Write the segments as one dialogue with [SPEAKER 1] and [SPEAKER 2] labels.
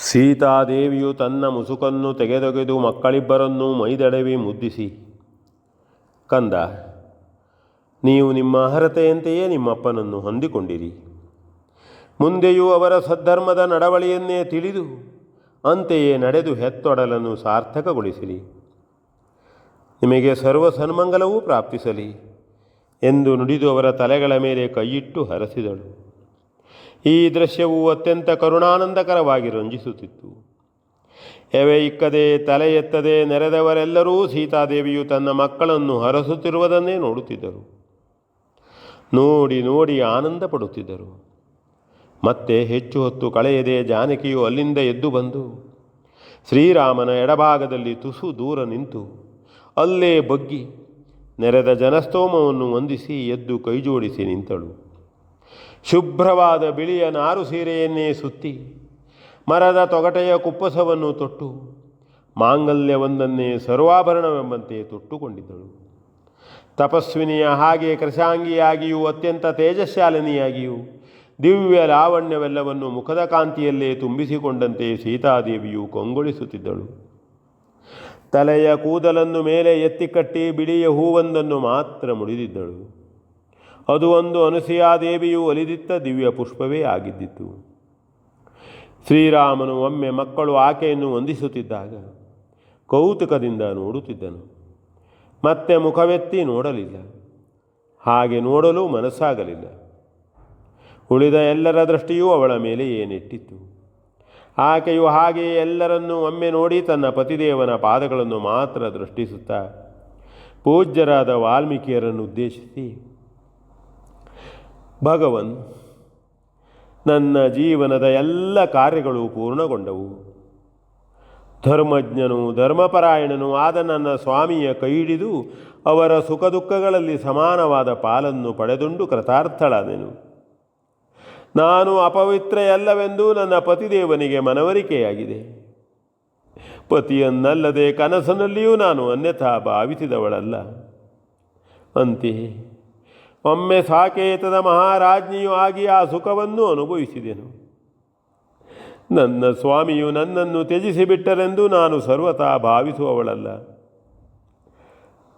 [SPEAKER 1] ಸೀತಾದೇವಿಯು ತನ್ನ ಮುಸುಕನ್ನು ತೆಗೆದೊಗೆದು ಮಕ್ಕಳಿಬ್ಬರನ್ನೂ ಮೈದಡವಿ ಮುದ್ದಿಸಿ, ಕಂದ, ನೀವು ನಿಮ್ಮ ಅರ್ಹತೆಯಂತೆಯೇ ನಿಮ್ಮಪ್ಪನನ್ನು ಹೊಂದಿಕೊಂಡಿರಿ. ಮುಂದೆಯೂ ಅವರ ಸದ್ಧರ್ಮದ ನಡವಳಿಯನ್ನೇ ತಿಳಿದು ಅಂತೆಯೇ ನಡೆದು ಹೆತ್ತೊಡಲನ್ನು ಸಾರ್ಥಕಗೊಳಿಸಿರಿ. ನಿಮಗೆ ಸರ್ವ ಸನ್ಮಂಗಲವೂ ಪ್ರಾಪ್ತಿಸಲಿ ಎಂದು ನುಡಿದು ಅವರ ತಲೆಗಳ ಮೇಲೆ ಕೈಯಿಟ್ಟು ಹರಸಿದಳು. ಈ ದೃಶ್ಯವು ಅತ್ಯಂತ ಕರುಣಾನಂದಕರವಾಗಿ ರಂಜಿಸುತ್ತಿತ್ತು. ಎವೆ ಇಕ್ಕದೆ ತಲೆ ಎತ್ತದೆ ನೆರೆದವರೆಲ್ಲರೂ ಸೀತಾದೇವಿಯು ತನ್ನ ಮಕ್ಕಳನ್ನು ಹರಸುತ್ತಿರುವುದನ್ನೇ ನೋಡುತ್ತಿದ್ದರು. ನೋಡಿ ನೋಡಿ ಆನಂದ ಪಡುತ್ತಿದ್ದರು. ಮತ್ತೆ ಹೆಚ್ಚು ಹೊತ್ತು ಕಳೆಯದೆ ಜಾನಕಿಯು ಅಲ್ಲಿಂದ ಎದ್ದು ಬಂದು ಶ್ರೀರಾಮನ ಎಡಭಾಗದಲ್ಲಿ ತುಸು ದೂರ ನಿಂತು ಅಲ್ಲೇ ಬಗ್ಗಿ ನೆರೆದ ಜನಸ್ತೋಮವನ್ನು ವಂದಿಸಿ ಎದ್ದು ಕೈಜೋಡಿಸಿ ನಿಂತಳು. ಶುಭ್ರವಾದ ಬಿಳಿಯ ನಾರು ಸೀರೆಯನ್ನೇ ಸುತ್ತಿ ಮರದ ತೊಗಟೆಯ ಕುಪ್ಪಸವನ್ನು ತೊಟ್ಟು ಮಾಂಗಲ್ಯವೊಂದನ್ನೇ ಸರ್ವಾಭರಣವೆಂಬಂತೆ ತೊಟ್ಟುಕೊಂಡಿದ್ದಳು. ತಪಸ್ವಿನಿಯ ಹಾಗೆ ಕೃಶಾಂಗಿಯಾಗಿಯೂ ಅತ್ಯಂತ ತೇಜಶಾಲಿನಿಯಾಗಿಯೂ ದಿವ್ಯ ಲಾವಣ್ಯವೆಲ್ಲವನ್ನು ಮುಖದ ಕಾಂತಿಯಲ್ಲೇ ತುಂಬಿಸಿಕೊಂಡಂತೆ ಸೀತಾದೇವಿಯು ಕಂಗೊಳಿಸುತ್ತಿದ್ದಳು. ತಲೆಯ ಕೂದಲನ್ನು ಮೇಲೆ ಎತ್ತಿ ಕಟ್ಟಿ ಬಿಳಿಯ ಹೂವೊಂದನ್ನು ಮಾತ್ರ ಮುಡಿದಿದ್ದಳು. ಅದು ಒಂದು ಅನುಸೂಯಾದೇವಿಯು ಒಲಿದಿತ್ತ ದಿವ್ಯ ಪುಷ್ಪವೇ ಆಗಿದ್ದಿತು. ಶ್ರೀರಾಮನು ಒಮ್ಮೆ ಮಕ್ಕಳು ಆಕೆಯನ್ನು ವಂದಿಸುತ್ತಿದ್ದಾಗ ಕೌತುಕದಿಂದ ನೋಡುತ್ತಿದ್ದನು. ಮತ್ತೆ ಮುಖವೆತ್ತಿ ನೋಡಲಿಲ್ಲ. ಹಾಗೆ ನೋಡಲು ಮನಸ್ಸಾಗಲಿಲ್ಲ. ಉಳಿದ ಎಲ್ಲರ ದೃಷ್ಟಿಯೂ ಅವಳ ಮೇಲೆಯೇ ನೆಟ್ಟಿತ್ತು. ಆಕೆಯು ಹಾಗೆಯೇ ಎಲ್ಲರನ್ನೂ ಒಮ್ಮೆ ನೋಡಿ ತನ್ನ ಪತಿದೇವನ ಪಾದಗಳನ್ನು ಮಾತ್ರ ದೃಷ್ಟಿಸುತ್ತಾ ಪೂಜ್ಯರಾದ ವಾಲ್ಮೀಕಿಯರನ್ನು ಉದ್ದೇಶಿಸಿ, ಭಗವನ್, ನನ್ನ ಜೀವನದ ಎಲ್ಲ ಕಾರ್ಯಗಳು ಪೂರ್ಣಗೊಂಡವು. ಧರ್ಮಜ್ಞನೂ ಧರ್ಮಪರಾಯಣನೂ ಆದ ನನ್ನ ಸ್ವಾಮಿಯ ಕೈ ಹಿಡಿದು ಅವರ ಸುಖ ದುಃಖಗಳಲ್ಲಿ ಸಮಾನವಾದ ಪಾಲನ್ನು ಪಡೆದುಂಡು ಕೃತಾರ್ಥಳಾದೆನು. ನಾನು ಅಪವಿತ್ರೆಯಲ್ಲವೆಂದು ನನ್ನ ಪತಿದೇವನಿಗೆ ಮನವರಿಕೆಯಾಗಿದೆ. ಪತಿಯನ್ನಲ್ಲದೆ ಕನಸಿನಲ್ಲಿಯೂ ನಾನು ಅನ್ಯಥಾ ಭಾವಿಸಿದವಳಲ್ಲ. ಅಂತೆಯೇ ಒಮ್ಮೆ ಸಾಕೇತದ ಮಹಾರಾಜ್ಞಿಯೂ ಆಗಿ ಆ ಸುಖವನ್ನು ಅನುಭವಿಸಿದೆನು. ನನ್ನ ಸ್ವಾಮಿಯು ನನ್ನನ್ನು ತ್ಯಜಿಸಿಬಿಟ್ಟರೆಂದು ನಾನು ಸರ್ವಥಾ ಭಾವಿಸುವವಳಲ್ಲ.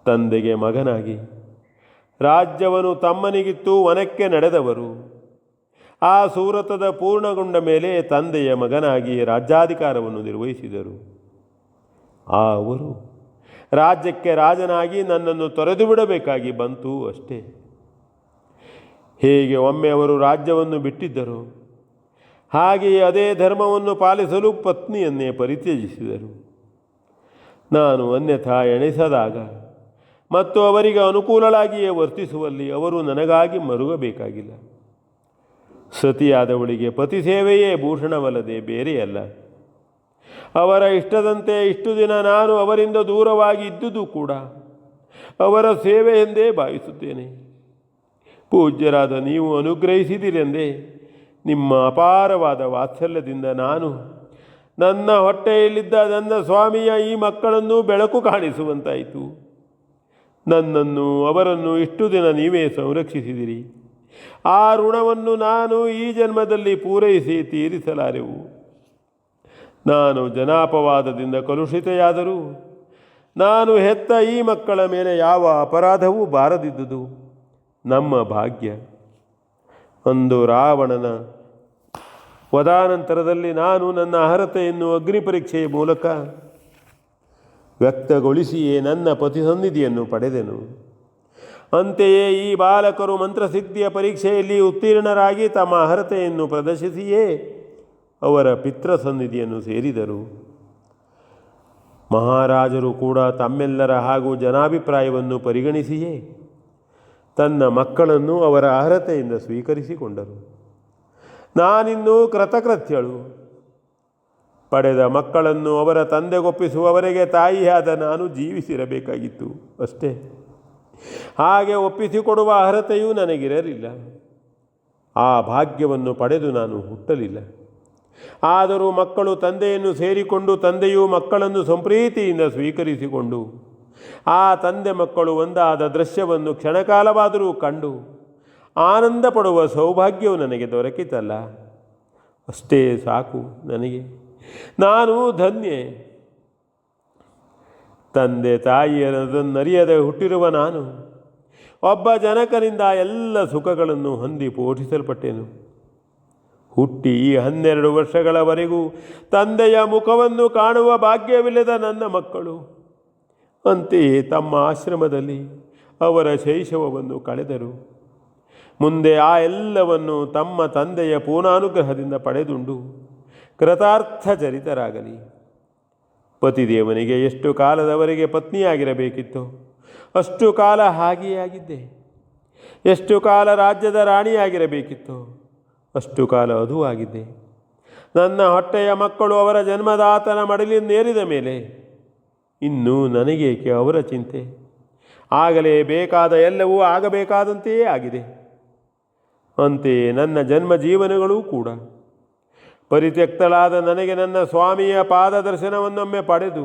[SPEAKER 1] ತಂದೆಗೆ ಮಗನಾಗಿ ರಾಜ್ಯವನ್ನು ತಮ್ಮನಿಗಿತ್ತು ವನಕ್ಕೆ ನಡೆದವರು ಆ ಸೂರತದ ಪೂರ್ಣಗೊಂಡ ಮೇಲೆ ತಂದೆಯ ಮಗನಾಗಿ ರಾಜ್ಯಾಧಿಕಾರವನ್ನು ನಿರ್ವಹಿಸಿದರು. ಅವರು ರಾಜ್ಯಕ್ಕೆ ರಾಜನಾಗಿ ನನ್ನನ್ನು ತೊರೆದು ಬಿಡಬೇಕಾಗಿ ಬಂತು ಅಷ್ಟೇ. ಹೇಗೆ ಒಮ್ಮೆ ಅವರು ರಾಜ್ಯವನ್ನು ಬಿಟ್ಟಿದ್ದರು, ಹಾಗೆಯೇ ಅದೇ ಧರ್ಮವನ್ನು ಪಾಲಿಸಲು ಪತ್ನಿಯನ್ನೇ ಪರಿತ್ಯಜಿಸಿದರು. ನಾನು ಅನ್ಯಥಾ ಎಣಿಸದಾಗ ಮತ್ತು ಅವರಿಗೆ ಅನುಕೂಲಳಾಗಿಯೇ ವರ್ತಿಸುವಲ್ಲಿ ಅವರು ನನಗಾಗಿ ಮರುಗಬೇಕಾಗಿಲ್ಲ. ಸತಿಯಾದವಳಿಗೆ ಪತಿ ಸೇವೆಯೇ ಭೂಷಣವಲ್ಲದೆ ಬೇರೆಯಲ್ಲ. ಅವರ ಇಷ್ಟದಂತೆ ಇಷ್ಟು ದಿನ ನಾನು ಅವರಿಂದ ದೂರವಾಗಿ ಇದ್ದುದು ಕೂಡ ಅವರ ಸೇವೆ ಎಂದೇ ಭಾವಿಸುತ್ತೇನೆ. ಪೂಜ್ಯರಾದ ನೀವು ಅನುಗ್ರಹಿಸಿದಿರೆಂದೇ ನಿಮ್ಮ ಅಪಾರವಾದ ವಾತ್ಸಲ್ಯದಿಂದ ನಾನು ನನ್ನ ಹೊಟ್ಟೆಯಲ್ಲಿದ್ದ ನನ್ನ ಸ್ವಾಮಿಯ ಈ ಮಕ್ಕಳನ್ನು ಬೆಳಕು ಕಾಣಿಸುವಂತಾಯಿತು. ನನ್ನನ್ನು ಅವರನ್ನು ಇಷ್ಟು ದಿನ ನೀವೇ ಸಂರಕ್ಷಿಸಿದಿರಿ. ಆ ಋಣವನ್ನು ನಾನು ಈ ಜನ್ಮದಲ್ಲಿ ಪೂರೈಸಿ ತೀರಿಸಲಾರೆವು. ನಾನು ಜನಾಪವಾದದಿಂದ ಕಲುಷಿತೆಯಾದರೂ ನಾನು ಹೆತ್ತ ಈ ಮಕ್ಕಳ ಮೇಲೆ ಯಾವ ಅಪರಾಧವೂ ಬಾರದಿದ್ದುದು ನಮ್ಮ ಭಾಗ್ಯ. ಒಂದು ರಾವಣನ ವಧಾನಂತರದಲ್ಲಿ ನಾನು ನನ್ನ ಅರ್ಹತೆಯನ್ನು ಅಗ್ನಿ ಪರೀಕ್ಷೆಯ ಮೂಲಕ ವ್ಯಕ್ತಗೊಳಿಸಿಯೇ ನನ್ನ ಪತಿಸನ್ನಿಧಿಯನ್ನು ಪಡೆದೆನು. ಅಂತೆಯೇ ಈ ಬಾಲಕರು ಮಂತ್ರಸಿದ್ಧಿಯ ಪರೀಕ್ಷೆಯಲ್ಲಿ ಉತ್ತೀರ್ಣರಾಗಿ ತಮ್ಮ ಅರ್ಹತೆಯನ್ನು ಪ್ರದರ್ಶಿಸಿಯೇ ಅವರ ಪಿತೃಸನ್ನಿಧಿಯನ್ನು ಸೇರಿದರು. ಮಹಾರಾಜರು ಕೂಡ ತಮ್ಮೆಲ್ಲರ ಹಾಗೂ ಜನಾಭಿಪ್ರಾಯವನ್ನು ಪರಿಗಣಿಸಿಯೇ ತನ್ನ ಮಕ್ಕಳನ್ನು ಅವರ ಅರ್ಹತೆಯಿಂದ ಸ್ವೀಕರಿಸಿಕೊಂಡರು. ನಾನಿನ್ನೂ ಕೃತಕೃತ್ಯಳು. ಪಡೆದ ಮಕ್ಕಳನ್ನು ಅವರ ತಂದೆಗೊಪ್ಪಿಸುವವರೆಗೆ ತಾಯಿಯಾದ ನಾನು ಜೀವಿಸಿರಬೇಕಾಗಿತ್ತು ಅಷ್ಟೇ. ಹಾಗೆ ಒಪ್ಪಿಸಿಕೊಡುವ ಅರ್ಹತೆಯೂ ನನಗಿರಲಿಲ್ಲ. ಆ ಭಾಗ್ಯವನ್ನು ಪಡೆದು ನಾನು ಹುಟ್ಟಲಿಲ್ಲ. ಆದರೂ ಮಕ್ಕಳು ತಂದೆಯನ್ನು ಸೇರಿಕೊಂಡು ತಂದೆಯು ಮಕ್ಕಳನ್ನು ಸಂಪ್ರೀತಿಯಿಂದ ಸ್ವೀಕರಿಸಿಕೊಂಡು ಆ ತಂದೆ ಮಕ್ಕಳು ಒಂದಾದ ದೃಶ್ಯವನ್ನು ಕ್ಷಣಕಾಲವಾದರೂ ಕಂಡು ಆನಂದ ಪಡುವ ಸೌಭಾಗ್ಯವು ನನಗೆ ದೊರಕಿತಲ್ಲ, ಅಷ್ಟೇ ಸಾಕು ನನಗೆ. ನಾನು ಧನ್ಯೆ. ತಂದೆ ತಾಯಿಯರದನ್ನರಿಯದೆ ಹುಟ್ಟಿರುವ ನಾನು ಒಬ್ಬ ಜನಕನಿಂದ ಎಲ್ಲ ಸುಖಗಳನ್ನು ಹೊಂದಿ ಪೋಷಿಸಲ್ಪಟ್ಟೆನು. ಹುಟ್ಟಿ 12 ವರ್ಷಗಳವರೆಗೂ ತಂದೆಯ ಮುಖವನ್ನು ಕಾಣುವ ಭಾಗ್ಯವಿಲ್ಲದ ನನ್ನ ಮಕ್ಕಳು ಅಂತೆಯೇ ತಮ್ಮ ಆಶ್ರಮದಲ್ಲಿ ಅವರ ಶೈಶವವನ್ನು ಕಳೆದರು. ಮುಂದೆ ಆ ಎಲ್ಲವನ್ನು ತಮ್ಮ ತಂದೆಯ ಪೂರ್ಣಾನುಗ್ರಹದಿಂದ ಪಡೆದುಂಡು ಕೃತಾರ್ಥ ಚರಿತರಾಗಲಿ. ಪತಿದೇವನಿಗೆ ಎಷ್ಟು ಕಾಲದವರೆಗೆ ಪತ್ನಿಯಾಗಿರಬೇಕಿತ್ತೋ ಅಷ್ಟು ಕಾಲ ಹಾಗೆಯೇ ಆಗಿದ್ದೆ. ಎಷ್ಟು ಕಾಲ ರಾಜ್ಯದ ರಾಣಿಯಾಗಿರಬೇಕಿತ್ತೋ ಅಷ್ಟು ಕಾಲ ಅದೂ ಆಗಿದ್ದೆ. ನನ್ನ ಹೊಟ್ಟೆಯ ಮಕ್ಕಳು ಅವರ ಜನ್ಮದಾತನ ಮಡಿಲಿನೇರಿದ ಮೇಲೆ ಇನ್ನೂ ನನಗೇಕೆ ಅವರ ಚಿಂತೆ? ಆಗಲೇ ಬೇಕಾದ ಎಲ್ಲವೂ ಆಗಬೇಕಾದಂತೆಯೇ ಆಗಿದೆ. ಅಂತೆಯೇ ನನ್ನ ಜನ್ಮ ಜೀವನಗಳೂ ಕೂಡ. ಪರಿತ್ಯಕ್ತಳಾದ ನನಗೆ ನನ್ನ ಸ್ವಾಮಿಯ ಪಾದದರ್ಶನವನ್ನೊಮ್ಮೆ ಪಡೆದು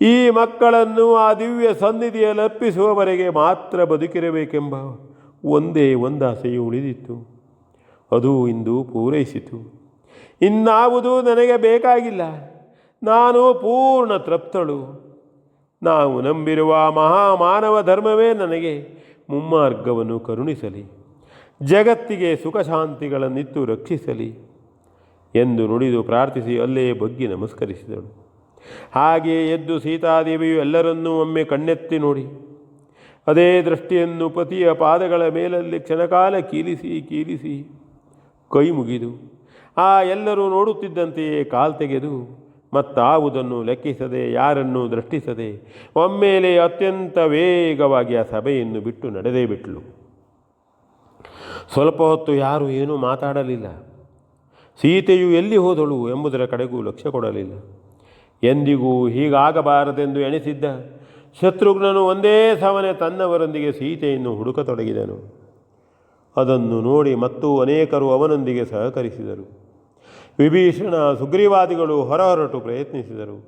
[SPEAKER 1] ಈ ಮಕ್ಕಳನ್ನು ಆ ದಿವ್ಯ ಸನ್ನಿಧಿಯಲ್ಲಿ ಅರ್ಪಿಸುವವರೆಗೆ ಮಾತ್ರ ಬದುಕಿರಬೇಕೆಂಬ ಒಂದೇ ಒಂದಾಸೆಯು ಉಳಿದಿತ್ತು. ಅದು ಇಂದು ಪೂರೈಸಿತು. ಇನ್ನಾವುದೂ ನನಗೆ ಬೇಕಾಗಿಲ್ಲ. ನಾನು ಪೂರ್ಣ ತೃಪ್ತಳು. ನಾವು ನಂಬಿರುವ ಮಹಾಮಾನವ ಧರ್ಮವೇ ನನಗೆ ಮುಮ್ಮಾರ್ಗವನ್ನು ಕರುಣಿಸಲಿ, ಜಗತ್ತಿಗೆ ಸುಖ ಶಾಂತಿಗಳನ್ನಿತ್ತು ರಕ್ಷಿಸಲಿ ಎಂದು ನುಡಿದು ಪ್ರಾರ್ಥಿಸಿ ಅಲ್ಲೇ ಬಗ್ಗಿ ನಮಸ್ಕರಿಸಿದಳು. ಹಾಗೆಯೇ ಎದ್ದು ಸೀತಾದೇವಿಯು ಎಲ್ಲರನ್ನೂ ಒಮ್ಮೆ ಕಣ್ಣೆತ್ತಿ ನೋಡಿ ಅದೇ ದೃಷ್ಟಿಯನ್ನು ಪತಿಯ ಪಾದಗಳ ಮೇಲಲ್ಲಿ ಕ್ಷಣಕಾಲ ಕೀಲಿಸಿ ಕೈ ಮುಗಿದು ಆ ಎಲ್ಲರೂ ನೋಡುತ್ತಿದ್ದಂತೆಯೇ ಕಾಲ್ತೆಗೆದು ಮತ್ತಾವುದನ್ನು ಲೆಕ್ಕಿಸದೆ ಯಾರನ್ನೂ ದೃಷ್ಟಿಸದೆ ಒಮ್ಮೆಲೆ ಅತ್ಯಂತ ವೇಗವಾಗಿ ಆ ಸಭೆಯನ್ನು ಬಿಟ್ಟು ನಡೆದೇ ಬಿಟ್ಟಳು. ಸ್ವಲ್ಪ ಹೊತ್ತು ಯಾರೂ ಏನೂ ಮಾತಾಡಲಿಲ್ಲ. ಸೀತೆಯು ಎಲ್ಲಿ ಹೋದಳು ಎಂಬುದರ ಕಡೆಗೂ ಲಕ್ಷ್ಯ ಕೊಡಲಿಲ್ಲ. ಎಂದಿಗೂ ಹೀಗಾಗಬಾರದೆಂದು ಎಣಿಸಿದ್ದ ಶತ್ರುಘ್ನನು ಒಂದೇ ಸಮನೆ ತನ್ನವರೊಂದಿಗೆ ಸೀತೆಯನ್ನು ಹುಡುಕತೊಡಗಿದನು. ಅದನ್ನು ನೋಡಿ ಮತ್ತೂ ಅನೇಕರು ಅವನೊಂದಿಗೆ ಸಹಕರಿಸಿದರು. ವಿಭೀಷಣ ಸುಗ್ರೀವಾದಿಗಳು ಹೊರಹೊರಟು ಪ್ರಯತ್ನಿಸಿದರು.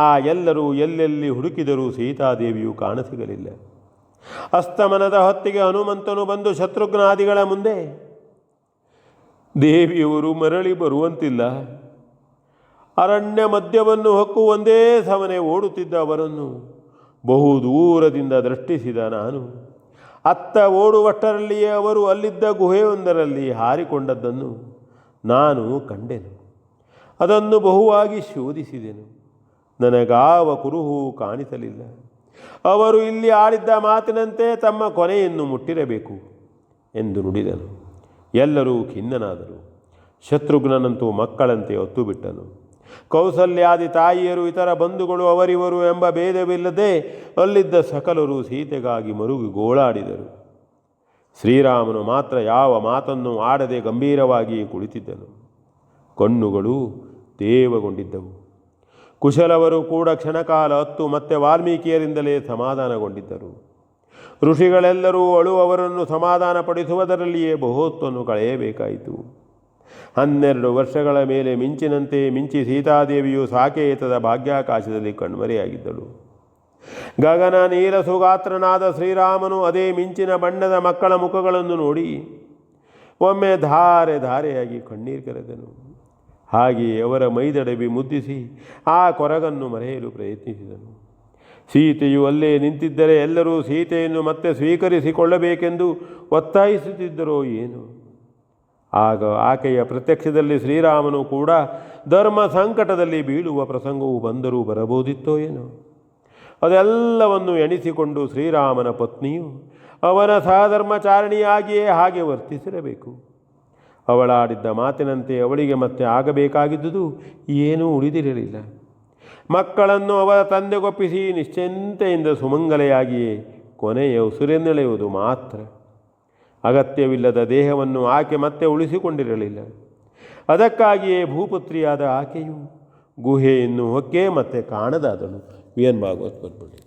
[SPEAKER 1] ಆ ಎಲ್ಲರೂ ಎಲ್ಲೆಲ್ಲಿ ಹುಡುಕಿದರೂ ಸೀತಾದೇವಿಯು ಕಾಣಸಿಗಲಿಲ್ಲ. ಅಸ್ತಮನದ ಹೊತ್ತಿಗೆ ಹನುಮಂತನು ಬಂದು ಶತ್ರುಘ್ನಾದಿಗಳ ಮುಂದೆ, ದೇವಿಯವರು ಮರಳಿ ಬರುವಂತಿಲ್ಲ. ಅರಣ್ಯ ಮಧ್ಯವನ್ನು ಹೊಕ್ಕು ಒಂದೇ ಸಮನೆ ಓಡುತ್ತಿದ್ದ ಅವರನ್ನು ಬಹು ದೂರದಿಂದ ದೃಷ್ಟಿಸಿದ ನಾನು ಅತ್ತ ಓಡುವಷ್ಟರಲ್ಲಿಯೇ ಅವರು ಅಲ್ಲಿದ್ದ ಗುಹೆಯೊಂದರಲ್ಲಿ ಹಾರಿಕೊಂಡದ್ದನ್ನು ನಾನು ಕಂಡೆನು. ಅದನ್ನು ಬಹುವಾಗಿ ಶೋಧಿಸಿದೆನು. ನನಗಾವ ಕುರುಹು ಕಾಣಿಸಲಿಲ್ಲ. ಅವರು ಇಲ್ಲಿ ಆಡಿದ್ದ ಮಾತಿನಂತೆ ತಮ್ಮ ಕೊನೆಯನ್ನು ಮುಟ್ಟಿರಬೇಕು ಎಂದು ನುಡಿದನು. ಎಲ್ಲರೂ ಖಿನ್ನನಾದರು. ಶತ್ರುಘ್ನನಂತೂ ಮಕ್ಕಳಂತೆ ಒತ್ತು ಬಿಟ್ಟನು. ಕೌಸಲ್ಯಾದಿ ತಾಯಿಯರು ಇತರ ಬಂಧುಗಳು ಅವರಿವರು ಎಂಬ ಭೇದವಿಲ್ಲದೆ ಅಲ್ಲಿದ್ದ ಸಕಲರು ಸೀತೆಗಾಗಿ ಮರುಗಿ ಗೋಳಾಡಿದರು. ಶ್ರೀರಾಮನು ಮಾತ್ರ ಯಾವ ಮಾತನ್ನು ಆಡದೆ ಗಂಭೀರವಾಗಿ ಕುಳಿತಿದ್ದನು. ಕಣ್ಣುಗಳು ತೇವಗೊಂಡಿದ್ದವು. ಕುಶಲವರು ಕೂಡ ಕ್ಷಣಕಾಲ ಹತ್ತು ಮತ್ತೆ ವಾಲ್ಮೀಕಿಯರಿಂದಲೇ ಸಮಾಧಾನಗೊಂಡಿದ್ದರು. ಋಷಿಗಳೆಲ್ಲರೂ ಅಳುವವರನ್ನು ಸಮಾಧಾನಪಡಿಸುವುದರಲ್ಲಿಯೇ ಬಹುತ್ತನ್ನು ಕಳೆಯಬೇಕಾಯಿತು. 12 ವರ್ಷಗಳ ಮೇಲೆ ಮಿಂಚಿನಂತೆ ಮಿಂಚಿ ಸೀತಾದೇವಿಯು ಸಾಕೇತದ ಭಾಗ್ಯಾಕಾಶದಲ್ಲಿ ಕಣ್ಮರೆಯಾಗಿದ್ದಳು. ಗಗನ ನೀಲ ಸುಗಾತ್ರನಾದ ಶ್ರೀರಾಮನು ಅದೇ ಮಿಂಚಿನ ಬಣ್ಣದ ಮಕ್ಕಳ ಮುಖಗಳನ್ನು ನೋಡಿ ಒಮ್ಮೆ ಧಾರೆ ಧಾರೆಯಾಗಿ ಕಣ್ಣೀರು ಕರೆದನು. ಹಾಗೆಯೇ ಅವರ ಮೈದಡವಿ ಮುದ್ದಿಸಿ ಆ ಕೊರಗನ್ನು ಮರೆಯಲು ಪ್ರಯತ್ನಿಸಿದನು. ಸೀತೆಯು ಅಲ್ಲೇ ನಿಂತಿದ್ದರೆ ಎಲ್ಲರೂ ಸೀತೆಯನ್ನು ಮತ್ತೆ ಸ್ವೀಕರಿಸಿಕೊಳ್ಳಬೇಕೆಂದು ಒತ್ತಾಯಿಸುತ್ತಿದ್ದರೋ ಏನು. ಆಗ ಆಕೆಯ ಪ್ರತ್ಯಕ್ಷದಲ್ಲಿ ಶ್ರೀರಾಮನು ಕೂಡ ಧರ್ಮ ಸಂಕಟದಲ್ಲಿ ಬೀಳುವ ಪ್ರಸಂಗವು ಬಂದರೂ ಬರಬಹುದಿತ್ತೋ ಏನೋ. ಅದೆಲ್ಲವನ್ನು ಎಣಿಸಿಕೊಂಡು ಶ್ರೀರಾಮನ ಪತ್ನಿಯು ಅವನ ಸಹಧರ್ಮಚಾರಿಣಿಯಾಗಿಯೇ ಹಾಗೆ ವರ್ತಿಸಿರಬೇಕು. ಅವಳಾಡಿದ್ದ ಮಾತಿನಂತೆ ಅವಳಿಗೆ ಮತ್ತೆ ಆಗಬೇಕಾಗಿದ್ದುದು ಏನೂ ಉಳಿದಿರಲಿಲ್ಲ. ಮಕ್ಕಳನ್ನು ಅವರ ತಂದೆಗೊಪ್ಪಿಸಿ ನಿಶ್ಚಿಂತೆಯಿಂದ ಸುಮಂಗಲೆಯಾಗಿಯೇ ಕೊನೆಯ ಉಸಿರೆನ್ನೆಳೆಯುವುದು ಮಾತ್ರ. ಅಗತ್ಯವಿಲ್ಲದ ದೇಹವನ್ನು ಆಕೆ ಮತ್ತೆ ಉಳಿಸಿಕೊಂಡಿರಲಿಲ್ಲ. ಅದಕ್ಕಾಗಿಯೇ ಭೂಪುತ್ರಿಯಾದ ಆಕೆಯು ಗುಹೆಯನ್ನು ಹೊಕ್ಕೆ ಮತ್ತೆ ಕಾಣದಾದಳು. V N Bhagwat ಬರ್ಬಿಡಿ.